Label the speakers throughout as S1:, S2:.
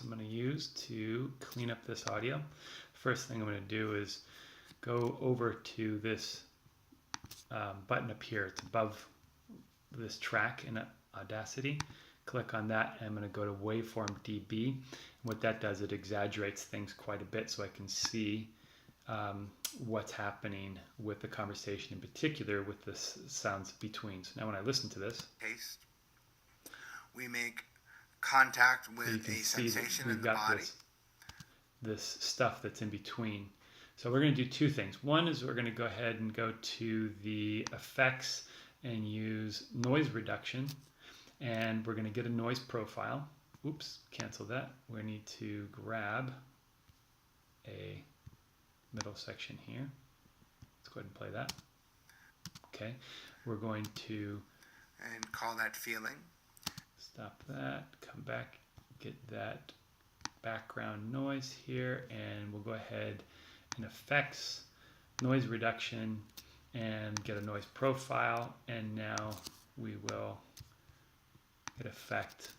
S1: I'm going to use to clean up this audio. First thing I'm going to do is go over to this button up here. It's above this track in Audacity. Click on that, and I'm going to go to Waveform Db. And what that does, it exaggerates things quite a bit so I can see what's happening with the conversation, in particular with the sounds between. So now when I listen to this,
S2: we make contact with a sensation in the body.
S1: This stuff that's in between. So we're going to do two things. One is we're going to go ahead and go to the effects and use noise reduction, and we're going to get a noise profile. Oops, cancel that. We need to grab a middle section here. Let's go ahead and play that. Okay, we're going to
S2: call that feeling.
S1: Stop that, come back, get that background noise here, and we'll go ahead and effects, noise reduction, and get a noise profile, and now we will get effect,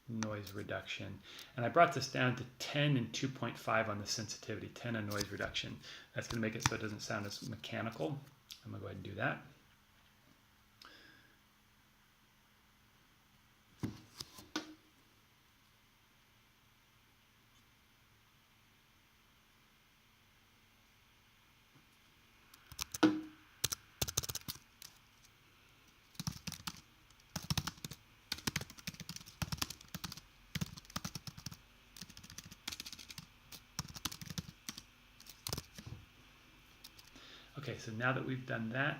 S1: noise reduction. And I brought this down to 10 and 2.5 on the sensitivity, 10 on noise reduction. That's going to make it so it doesn't sound as mechanical. I'm going to go ahead and do that. Okay, so now that we've done that,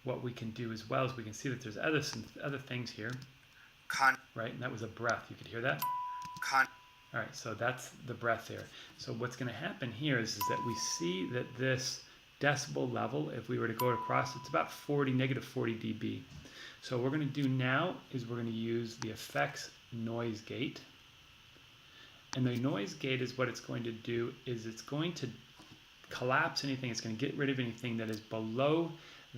S1: what we can do as well is we can see that there's other things here, right? And that was a breath. You could hear that? All right, so that's the breath there. So what's going to happen here is that we see that this decibel level, if we were to go across, it's about negative 40 dB. So what we're going to do now is we're going to use the effects noise gate. And the noise gate is what it's going to do is it's going to collapse anything. It's going to get rid of anything that is below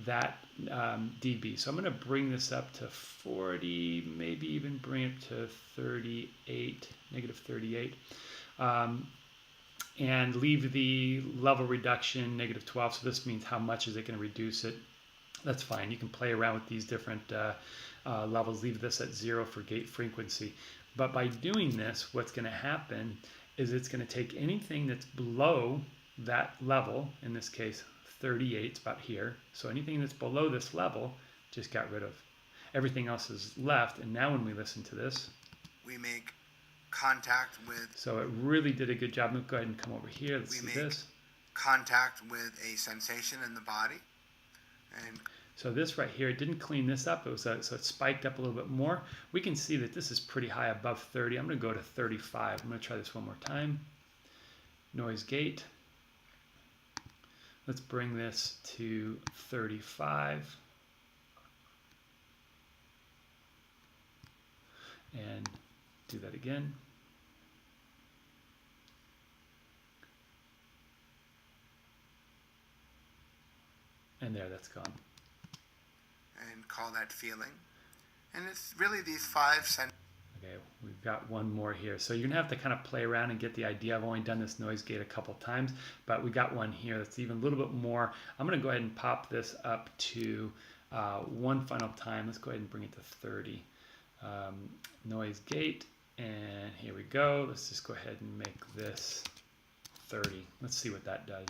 S1: that dB. So I'm going to bring this up to 40, maybe even bring it to 38, negative 38, and leave the level reduction negative 12. So this means how much is it going to reduce it. That's fine. You can play around with these different levels. Leave this at 0 for gate frequency. But by doing this, what's going to happen is it's going to take anything that's below that level, in this case 38, it's about here. So anything that's below this level just got rid of. Everything else is left, and now when we listen to this,
S2: we make contact with.
S1: So it really did a good job. Let's go ahead and come over here. Let's see this.
S2: Contact with a sensation in the body. And
S1: so this right here, it didn't clean this up. It was so it spiked up a little bit more. We can see that this is pretty high, above 30. I'm going to go to 35. I'm going to try this one more time. Noise gate. Let's bring this to 35. And do that again. And there, that's gone.
S2: And call that feeling. And it's really these 5 sentences.
S1: Okay, we've got one more here. So you're going to have to kind of play around and get the idea. I've only done this noise gate a couple times, but we got one here that's even a little bit more. I'm going to go ahead and pop this up to one final time. Let's go ahead and bring it to 30. Noise gate, and here we go. Let's just go ahead and make this 30. Let's see what that does.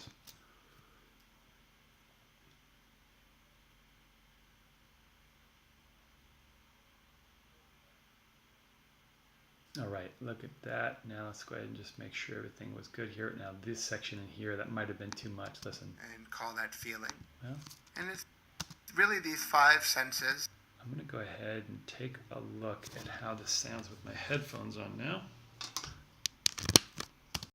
S1: All right, look at that. Now let's go ahead and just make sure everything was good here. Now this section in here, that might have been too much. Listen.
S2: And call that feeling.
S1: Well,
S2: and it's really these 5 senses.
S1: I'm going to go ahead and take a look at how this sounds with my headphones on now.